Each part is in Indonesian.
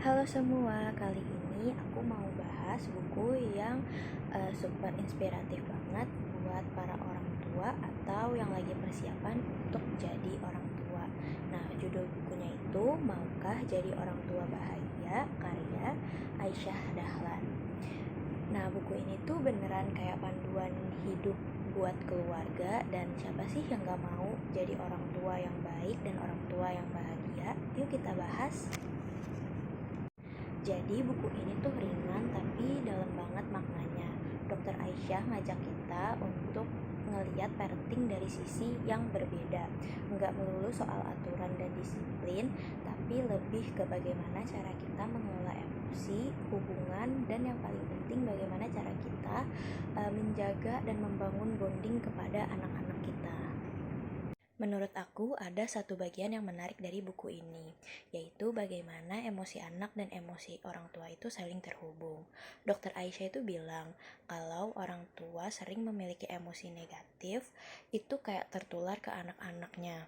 Halo semua, kali ini aku mau bahas buku yang super inspiratif banget buat para orang tua atau yang lagi persiapan untuk jadi orang tua. Nah, judul bukunya itu Maukah Jadi Orang Tua Bahagia, karya Aisyah Dahlan. Nah, buku ini tuh beneran kayak panduan hidup buat keluarga, dan siapa sih yang gak mau jadi orang tua yang baik dan orang tua yang bahagia? Yuk kita bahas. Jadi buku ini tuh ringan tapi dalam banget maknanya. Dokter Aisyah ngajak kita untuk ngeliat parenting dari sisi yang berbeda. Nggak melulu soal aturan dan disiplin, tapi lebih ke bagaimana cara kita mengelola emosi, hubungan, dan yang paling penting bagaimana cara kita menjaga dan membangun bonding kepada anak-anak kita. Menurut aku, ada satu bagian yang menarik dari buku ini, yaitu bagaimana emosi anak dan emosi orang tua itu saling terhubung. Dokter Aisyah itu bilang, kalau orang tua sering memiliki emosi negatif, itu kayak tertular ke anak-anaknya.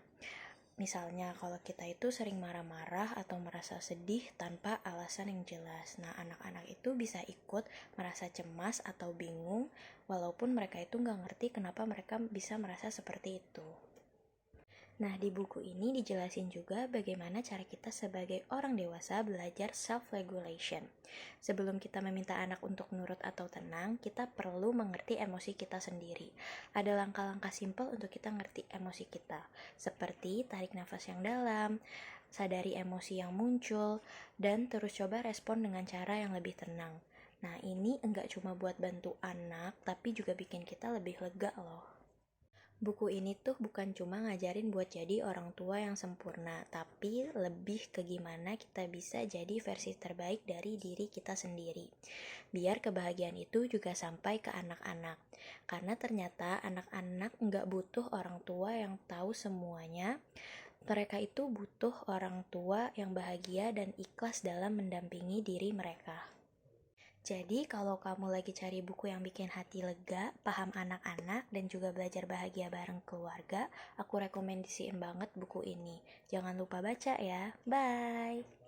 Misalnya, kalau kita itu sering marah-marah atau merasa sedih tanpa alasan yang jelas. Nah, anak-anak itu bisa ikut merasa cemas atau bingung, walaupun mereka itu nggak ngerti kenapa mereka bisa merasa seperti itu. Nah, di buku ini dijelasin juga bagaimana cara kita sebagai orang dewasa belajar self-regulation. Sebelum kita meminta anak untuk nurut atau tenang, kita perlu mengerti emosi kita sendiri. Ada langkah-langkah simpel untuk kita ngerti emosi kita, seperti tarik nafas yang dalam, sadari emosi yang muncul, dan terus coba respon dengan cara yang lebih tenang. Nah, ini enggak cuma buat bantu anak, tapi juga bikin kita lebih lega loh. Buku ini tuh bukan cuma ngajarin buat jadi orang tua yang sempurna, tapi lebih ke gimana kita bisa jadi versi terbaik dari diri kita sendiri. Biar kebahagiaan itu juga sampai ke anak-anak. Karena ternyata anak-anak nggak butuh orang tua yang tahu semuanya. Mereka itu butuh orang tua yang bahagia dan ikhlas dalam mendampingi diri mereka. Jadi kalau kamu lagi cari buku yang bikin hati lega, paham anak-anak, dan juga belajar bahagia bareng keluarga, aku rekomendasiin banget buku ini. Jangan lupa baca ya. Bye!